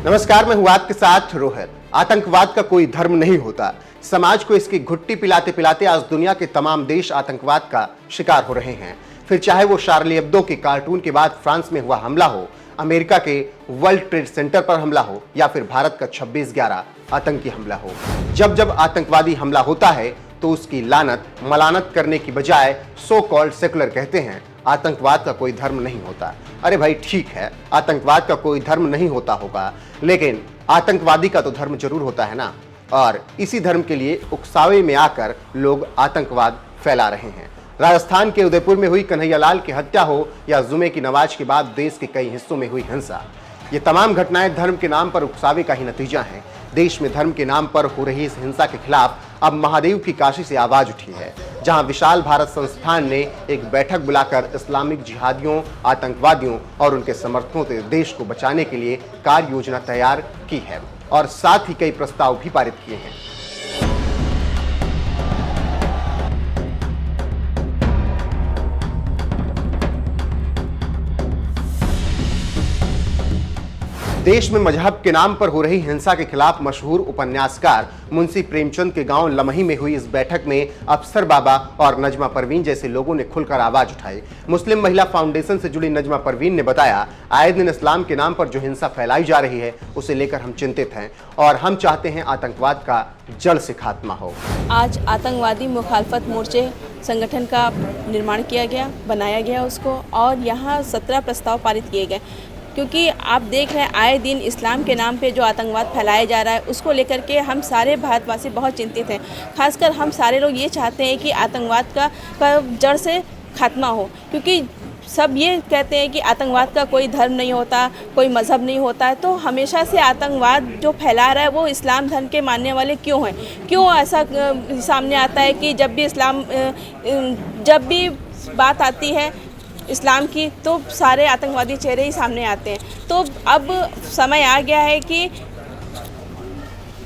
नमस्कार, मैं हूं आपके साथ रोहित। आतंकवाद का कोई धर्म नहीं होता। समाज को इसकी घुट्टी पिलाते पिलाते आज दुनिया के तमाम देश आतंकवाद का शिकार हो रहे हैं। फिर चाहे वो शार्ली एब्दो के कार्टून के बाद फ्रांस में हुआ हमला हो, अमेरिका के वर्ल्ड ट्रेड सेंटर पर हमला हो, या फिर भारत का 26/11 आतंकी हमला हो। जब जब आतंकवादी हमला होता है तो उसकी लानत मलानत करने की बजाय सो कॉल्ड सेकुलर कहते हैं आतंकवाद का कोई धर्म नहीं होता। अरे भाई ठीक है, आतंकवाद का कोई धर्म नहीं होता होगा, लेकिन आतंकवादी का तो धर्म जरूर होता है ना। और इसी धर्म के लिए उकसावे में आकर लोग आतंकवाद फैला रहे हैं। राजस्थान के उदयपुर में हुई कन्हैयालाल की हत्या हो या जुमे की नमाज के बाद देश के कई हिस्सों में हुई हिंसा, ये तमाम घटनाएं धर्म के नाम पर उकसावे का ही नतीजा हैं। देश में धर्म के नाम पर हो रही इस हिंसा के खिलाफ अब महादेव की काशी से आवाज उठी है, जहां विशाल भारत संस्थान ने एक बैठक बुलाकर इस्लामिक जिहादियों, आतंकवादियों और उनके समर्थकों से देश को बचाने के लिए कार्य योजना तैयार की है और साथ ही कई प्रस्ताव भी पारित किए हैं। देश में मजहब के नाम पर हो रही हिंसा के खिलाफ मशहूर उपन्यासकार मुंशी प्रेमचंद के गांव लमही में हुई इस बैठक में अफसर बाबा और नजमा परवीन जैसे लोगों ने खुलकर आवाज उठाई। मुस्लिम महिला फाउंडेशन से जुड़ी नजमा परवीन ने बताया, आए दिन इस्लाम के नाम पर जो हिंसा फैलाई जा रही है उसे लेकर हम चिंतित हैं और हम चाहते हैं आतंकवाद का जड़ से खात्मा हो। आज आतंकवादी मुखालफत मोर्चे संगठन का निर्माण किया गया, बनाया गया उसको, और यहाँ 17 प्रस्ताव पारित किए गए। क्योंकि आप देख रहे हैं आए दिन इस्लाम के नाम पे जो आतंकवाद फैलाया जा रहा है उसको लेकर के हम सारे भारतवासी बहुत चिंतित हैं। खासकर हम सारे लोग ये चाहते हैं कि आतंकवाद का जड़ से खात्मा हो, क्योंकि सब ये कहते हैं कि आतंकवाद का कोई धर्म नहीं होता, कोई मज़हब नहीं होता है। तो हमेशा से आतंकवाद जो फैला रहा है वो इस्लाम धर्म के मानने वाले क्यों हैं? क्यों ऐसा सामने आता है कि जब भी बात आती है इस्लाम की तो सारे आतंकवादी चेहरे ही सामने आते हैं। तो अब समय आ गया है कि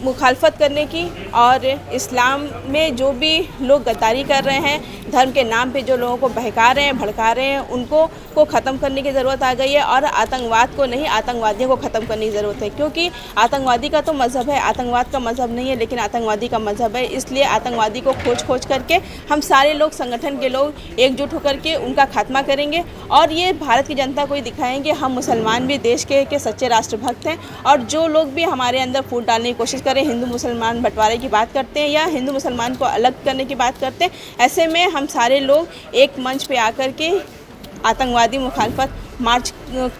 मुखालफत करने की, और इस्लाम में जो भी लोग गद्दारी कर रहे हैं, धर्म के नाम पे जो लोगों को बहका रहे हैं, भड़का रहे हैं, उनको ख़त्म करने की ज़रूरत आ गई है। और आतंकवाद को नहीं, आतंकवादियों को ख़त्म करने की ज़रूरत है। क्योंकि आतंकवादी का तो मज़हब है, आतंकवाद का मज़हब नहीं है, लेकिन आतंकवादी का मज़हब है। इसलिए आतंकवादी को खोज करके हम सारे लोग, संगठन के लोग एकजुट होकर के उनका खात्मा करेंगे और ये भारत की जनता को ही दिखाएंगे हम मुसलमान भी देश के सच्चे राष्ट्रभक्त हैं। और जो लोग भी हमारे अंदर फूट डालने की कोशिश करें, हिंदू मुसलमान बंटवारे की बात करते हैं या हिंदू मुसलमान को अलग करने की बात करते हैं, ऐसे में हम सारे लोग एक मंच पे आकर के आतंकवादी मुखालफत मार्च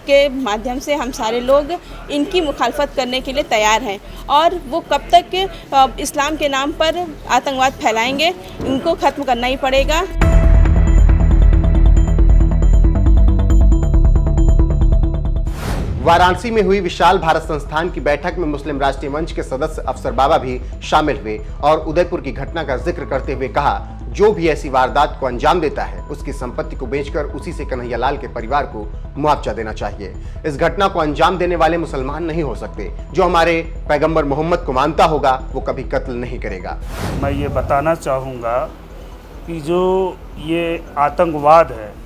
के माध्यम से हम सारे लोग इनकी मुखालफत करने के लिए तैयार हैं। और वो कब तक इस्लाम के नाम पर आतंकवाद फैलाएंगे, इनको ख़त्म करना ही पड़ेगा। वाराणसी में हुई विशाल भारत संस्थान की बैठक में मुस्लिम राष्ट्रीय मंच के सदस्य अफसर बाबा भी शामिल हुए और उदयपुर की घटना का जिक्र करते हुए कहा, जो भी ऐसी वारदात को अंजाम देता है उसकी संपत्ति को बेचकर उसी से कन्हैयालाल के परिवार को मुआवजा देना चाहिए। इस घटना को अंजाम देने वाले मुसलमान नहीं हो सकते। जो हमारे पैगंबर मोहम्मद को मानता होगा वो कभी कत्ल नहीं करेगा। मैं ये बताना चाहूँगा कि जो ये आतंकवाद है,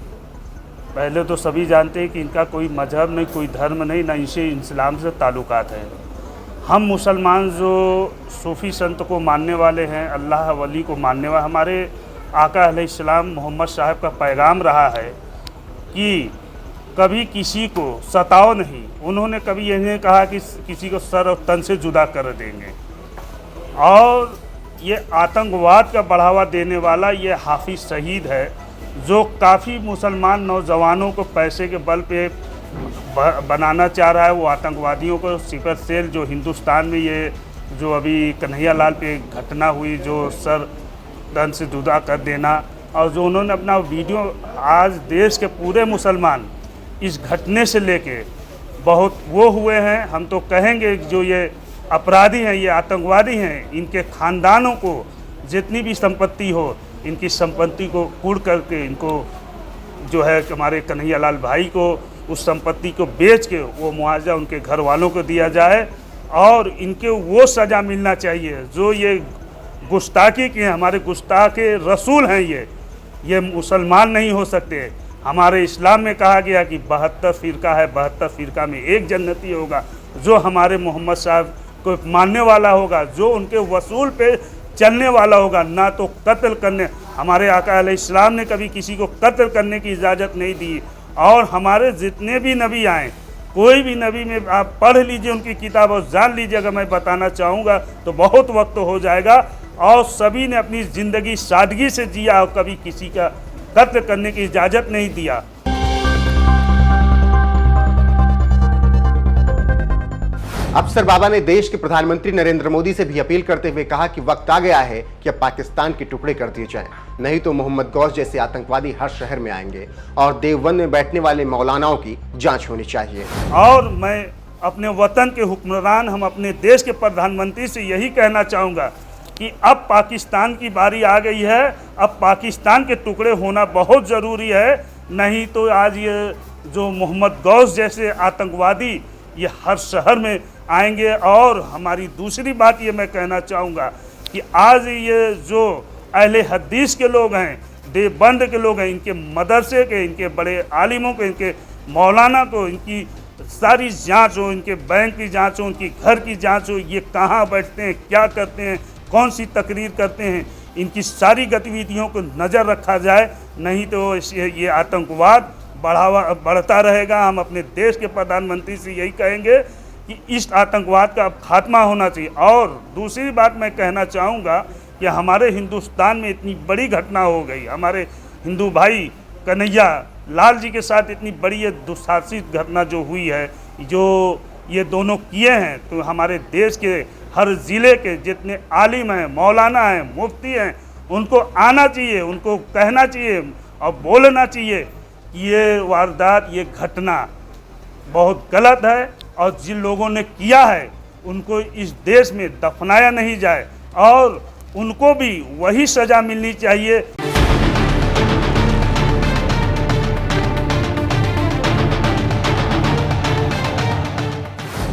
पहले तो सभी जानते हैं कि इनका कोई मजहब नहीं, कोई धर्म नहीं, ना इनसे इस्लाम से ताल्लुकात है। हम मुसलमान जो सूफ़ी संत को मानने वाले हैं, अल्लाह वली को मानने वाले, हमारे आका अलैहिस्सलाम मोहम्मद साहब का पैगाम रहा है कि कभी किसी को सताओ नहीं। उन्होंने कभी ये नहीं कहा कि किसी को सर और तन से जुदा कर देंगे। और ये आतंकवाद का बढ़ावा देने वाला ये हाफिज सईद है, जो काफ़ी मुसलमान नौजवानों को पैसे के बल पे बनाना चाह रहा है। वो आतंकवादियों को सिपर सेल, जो हिंदुस्तान में ये जो अभी कन्हैयालाल पे घटना हुई, जो सर तन से जुदा कर देना, और जो उन्होंने अपना वीडियो, आज देश के पूरे मुसलमान इस घटने से लेके बहुत वो हुए हैं। हम तो कहेंगे जो ये अपराधी हैं, ये आतंकवादी हैं, इनके ख़ानदानों को जितनी भी संपत्ति हो, इनकी संपत्ति को कूड़ करके इनको जो है हमारे कन्हैयालाल भाई को उस संपत्ति को बेच के वो मुआवजा उनके घर वालों को दिया जाए और इनके वो सज़ा मिलना चाहिए जो ये गुस्ताखी के, हमारे गुस्ताखे रसूल हैं। ये मुसलमान नहीं हो सकते। हमारे इस्लाम में कहा गया कि 72 फ़िरका है, 72 फ़िरका में एक जन्नती होगा, जो हमारे मोहम्मद साहब को मानने वाला होगा, जो उनके वसूल पे चलने वाला होगा, ना तो कत्ल करने, हमारे आका अलैहिस्सलाम ने कभी किसी को कत्ल करने की इजाज़त नहीं दी। और हमारे जितने भी नबी आए, कोई भी नबी में आप पढ़ लीजिए उनकी किताब और जान लीजिए, अगर मैं बताना चाहूँगा तो बहुत वक्त हो जाएगा, और सभी ने अपनी ज़िंदगी सादगी से जिया और कभी किसी का कत्ल करने की इजाज़त नहीं दिया। अफसर बाबा ने देश के प्रधानमंत्री नरेंद्र मोदी से भी अपील करते हुए कहा कि वक्त आ गया है कि अब पाकिस्तान के टुकड़े कर दिए जाएं, नहीं तो मोहम्मद गौस जैसे आतंकवादी हर शहर में आएंगे और देवबंद में बैठने वाले मौलानाओं की जांच होनी चाहिए। और मैं अपने वतन के हुक्मरान, हम अपने देश के प्रधानमंत्री से यही कहना चाहूँगा कि अब पाकिस्तान की बारी आ गई है, अब पाकिस्तान के टुकड़े होना बहुत ज़रूरी है, नहीं तो आज ये जो मोहम्मद गौस जैसे आतंकवादी ये हर शहर में आएंगे। और हमारी दूसरी बात ये मैं कहना चाहूँगा कि आज ये जो अहले हदीस के लोग हैं, देवबंद के लोग हैं, इनके मदरसे के, इनके बड़े आलिमों को, इनके मौलाना को, इनकी सारी जांच हो, इनके बैंक की जांच हो, उनकी घर की जांच हो, ये कहाँ बैठते हैं, क्या करते हैं, कौन सी तकरीर करते हैं, इनकी सारी गतिविधियों को नज़र रखा जाए, नहीं तो ये आतंकवाद बढ़ता रहेगा। हम अपने देश के प्रधानमंत्री से यही कहेंगे कि इस आतंकवाद का अब खात्मा होना चाहिए। और दूसरी बात मैं कहना चाहूँगा कि हमारे हिंदुस्तान में इतनी बड़ी घटना हो गई, हमारे हिंदू भाई कन्हैया लाल जी के साथ इतनी बड़ी ये दुस्साहसिक घटना जो हुई है, जो ये दोनों किए हैं, तो हमारे देश के हर ज़िले के जितने आलिम हैं, मौलाना हैं, मुफ्ती हैं, उनको आना चाहिए, उनको कहना चाहिए और बोलना चाहिए कि ये वारदात, ये घटना बहुत गलत है और जिन लोगों ने किया है उनको इस देश में दफनाया नहीं जाए और उनको भी वही सज़ा मिलनी चाहिए।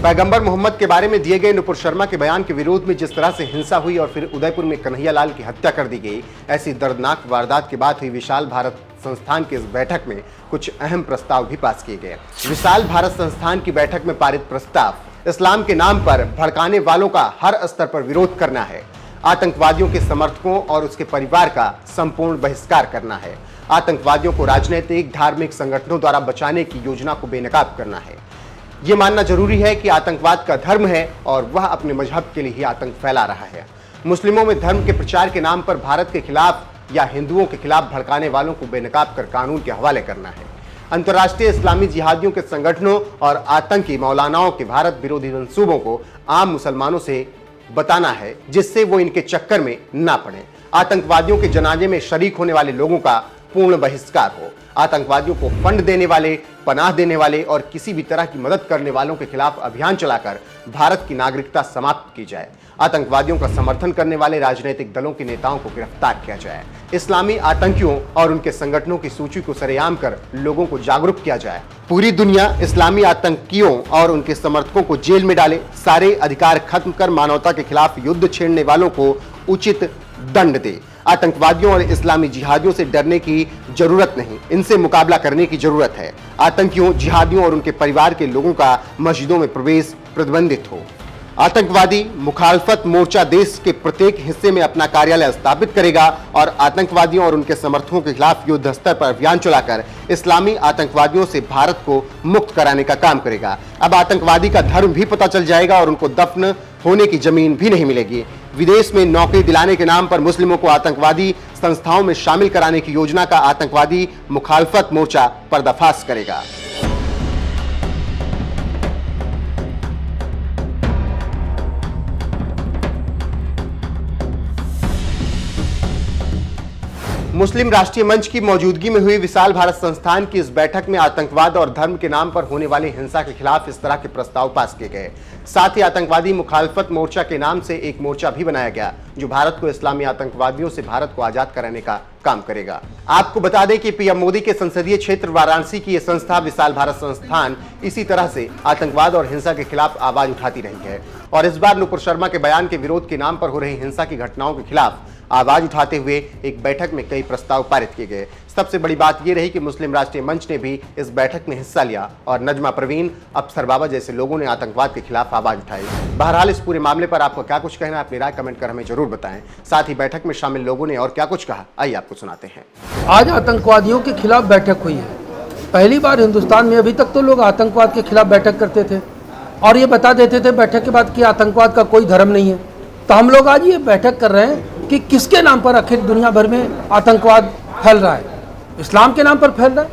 पैगंबर मोहम्मद के बारे में दिए गए नुपुर शर्मा के बयान के विरोध में जिस तरह से हिंसा हुई और फिर उदयपुर में कन्हैया लाल की हत्या कर दी गई, ऐसी दर्दनाक वारदात के बाद हुई विशाल भारत संस्थान की इस बैठक में कुछ अहम प्रस्ताव भी पास किए गए। विशाल भारत संस्थान की बैठक में पारित प्रस्ताव इस्लाम के नाम पर भड़काने वालों का हर स्तर पर विरोध करना है, आतंकवादियों के समर्थकों और उसके परिवार का संपूर्ण बहिष्कार करना है, आतंकवादियों को राजनीतिक धार्मिक संगठनों द्वारा बचाने की योजना को बेनकाब करना है। ये मानना जरूरी है कि आतंकवाद का धर्म है और वह अपने मजहब के लिए ही आतंक फैला रहा है। मुस्लिमों में धर्म के प्रचार के नाम पर भारत के खिलाफ या हिंदुओं के खिलाफ भड़काने वालों को बेनकाब कर कानून के हवाले करना है। अंतर्राष्ट्रीय इस्लामी जिहादियों के संगठनों और आतंकी मौलानाओं के भारत विरोधी मंसूबों को आम मुसलमानों से बताना है, जिससे वो इनके चक्कर में ना पड़े। आतंकवादियों के जनाजे में शरीक होने वाले लोगों का पूर्ण बहिष्कार हो। आतंकवादियों को फंड देने वाले, पनाह देने वाले और किसी भी तरह की मदद करने वालों के खिलाफ अभियान चलाकर भारत की नागरिकता समाप्त की जाए। आतंकवादियों का समर्थन करने वाले राजनीतिक दलों के नेताओं को गिरफ्तार किया जाए। इस्लामी आतंकियों और उनके संगठनों की सूची को सरेआम कर लोगों को जागरूक किया जाए। पूरी दुनिया इस्लामी आतंकियों और उनके समर्थकों को जेल में डाले। सारे अधिकार खत्म कर मानवता के खिलाफ युद्ध छेड़ने वालों को उचित दंड दे। आतंकवादियों और इस्लामी जिहादियों से डरने की जरूरत नहीं, इनसे मुकाबला करने की जरूरत है। आतंकियों, जिहादियों और उनके परिवार के लोगों का मस्जिदों में प्रवेश प्रतिबंधित हो। आतंकवादी मुखालफत मोर्चा देश के प्रत्येक हिस्से में अपना कार्यालय स्थापित करेगा और आतंकवादियों और उनके समर्थकों के खिलाफ युद्ध स्तर पर अभियान चलाकर इस्लामी आतंकवादियों से भारत को मुक्त कराने का काम करेगा। अब आतंकवादी का धर्म भी पता चल जाएगा और उनको दफन होने की जमीन भी नहीं मिलेगी। विदेश में नौकरी दिलाने के नाम पर मुस्लिमों को आतंकवादी संस्थाओं में शामिल कराने की योजना का आतंकवादी मुखालफत मोर्चा पर्दाफाश करेगा। मुस्लिम राष्ट्रीय मंच की मौजूदगी में हुई विशाल भारत संस्थान की इस बैठक में आतंकवाद और धर्म के नाम पर होने वाली हिंसा के खिलाफ इस तरह के प्रस्ताव पास किए गए। साथ ही आतंकवादी मुखालफत मोर्चा के नाम से एक मोर्चा भी बनाया गया जो भारत को इस्लामी आतंकवादियों से भारत को आजाद कराने का काम करेगा। आपको बता दें कि पीएम मोदी के संसदीय क्षेत्र वाराणसी की यह संस्था विशाल भारत संस्थान इसी तरह से आतंकवाद और हिंसा के खिलाफ आवाज उठाती रही है और इस बार नुपुर शर्मा के बयान के विरोध के नाम पर हो रही हिंसा की घटनाओं के खिलाफ आवाज उठाते हुए एक बैठक में कई प्रस्ताव पारित किए गए। सबसे बड़ी बात यह रही कि मुस्लिम राष्ट्रीय मंच ने भी इस बैठक में हिस्सा लिया और नजमा परवीन, अफसर बाबा जैसे लोगों ने आतंकवाद के खिलाफ आवाज उठाई। बहरहाल इस पूरे मामले पर आपको क्या कुछ कहना है, अपनी राय कमेंट कर हमें जरूर बताएं। साथ ही बैठक में शामिल लोगों ने और क्या कुछ कहा, आइए आपको सुनाते हैं। आज आतंकवादियों के खिलाफ बैठक हुई है। पहली बार हिंदुस्तान में, अभी तक तो लोग आतंकवाद के खिलाफ बैठक करते थे और ये बता देते थे बैठक के बाद कि आतंकवाद का कोई धर्म नहीं है। तो हम लोग आज ये बैठक कर रहे हैं कि किसके नाम पर आखिर दुनिया भर में आतंकवाद फैल रहा है। इस्लाम के नाम पर फैल रहा है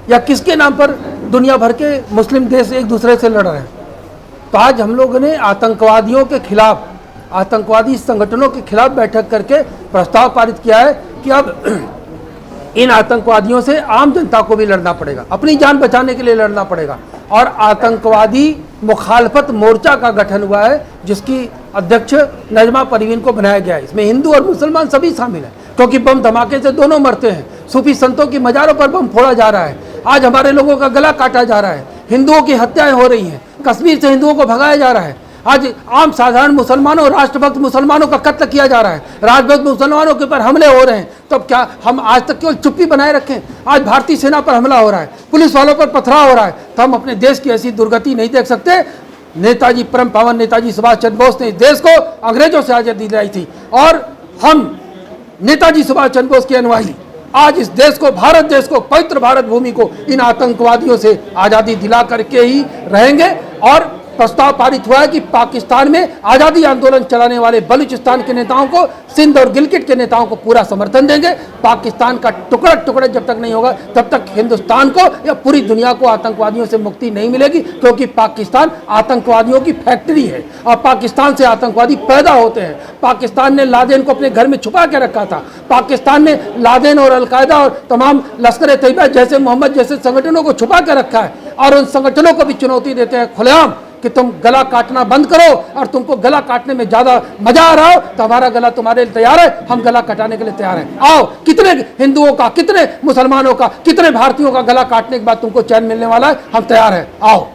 या किसके नाम पर दुनिया भर के मुस्लिम देश एक दूसरे से लड़ रहे हैं। तो आज हम लोगों ने आतंकवादियों के खिलाफ, आतंकवादी संगठनों के खिलाफ बैठक करके प्रस्ताव पारित किया है कि अब इन आतंकवादियों से आम जनता को भी लड़ना पड़ेगा, अपनी जान बचाने के लिए लड़ना पड़ेगा। और आतंकवादी मुखालफत मोर्चा का गठन हुआ है जिसकी अध्यक्ष नजमा परवीन को बनाया गया है। इसमें हिंदू और मुसलमान सभी शामिल हैं क्योंकि बम धमाके से दोनों मरते हैं। सूफी संतों की मज़ारों पर बम फोड़ा जा रहा है, आज हमारे लोगों का गला काटा जा रहा है, हिंदुओं की हत्याएं हो रही हैं, कश्मीर से हिंदुओं को भगाया जा रहा है, आज आम साधारण मुसलमानों, राष्ट्रभक्त मुसलमानों का कत्ल किया जा रहा है, राष्ट्रभक्त मुसलमानों के ऊपर हमले हो रहे हैं। तब क्या हम आज तक केवल चुप्पी बनाए रखें? आज भारतीय सेना पर हमला हो रहा है, पुलिस वालों पर पथराव हो रहा है, तो हम अपने देश की ऐसी दुर्गति नहीं देख सकते। नेताजी, परम पावन नेताजी सुभाष चंद्र बोस ने इस देश को अंग्रेजों से आज़ादी दिलाई थी और हम नेताजी सुभाष चंद्र बोस के अनुयायी आज इस देश को, भारत देश को, पवित्र भारत भूमि को इन आतंकवादियों से आज़ादी दिला करके ही रहेंगे। और प्रस्ताव पारित हुआ है कि पाकिस्तान में आज़ादी आंदोलन चलाने वाले बलूचिस्तान के नेताओं को, सिंध और गिलगित के नेताओं को पूरा समर्थन देंगे। पाकिस्तान का टुकड़ा टुकड़े जब तक नहीं होगा तब तक हिंदुस्तान को या पूरी दुनिया को आतंकवादियों से मुक्ति नहीं मिलेगी, क्योंकि पाकिस्तान आतंकवादियों की फैक्ट्री है और पाकिस्तान से आतंकवादी पैदा होते हैं। पाकिस्तान ने लादेन को अपने घर में छुपा के रखा था। पाकिस्तान ने लादेन और अलकायदा और तमाम लश्कर ए तैयबा जैसे, मोहम्मद जैसे संगठनों को छुपा के रखा है और उन संगठनों को भी चुनौती देते हैं खुलेआम कि तुम गला काटना बंद करो, और तुमको गला काटने में ज्यादा मजा आ रहा हो तो हमारा गला तुम्हारे लिए तैयार है, हम गला काटने के लिए तैयार हैं। आओ, कितने हिंदुओं का, कितने मुसलमानों का, कितने भारतीयों का गला काटने के बाद तुमको चैन मिलने वाला है, हम तैयार हैं, आओ।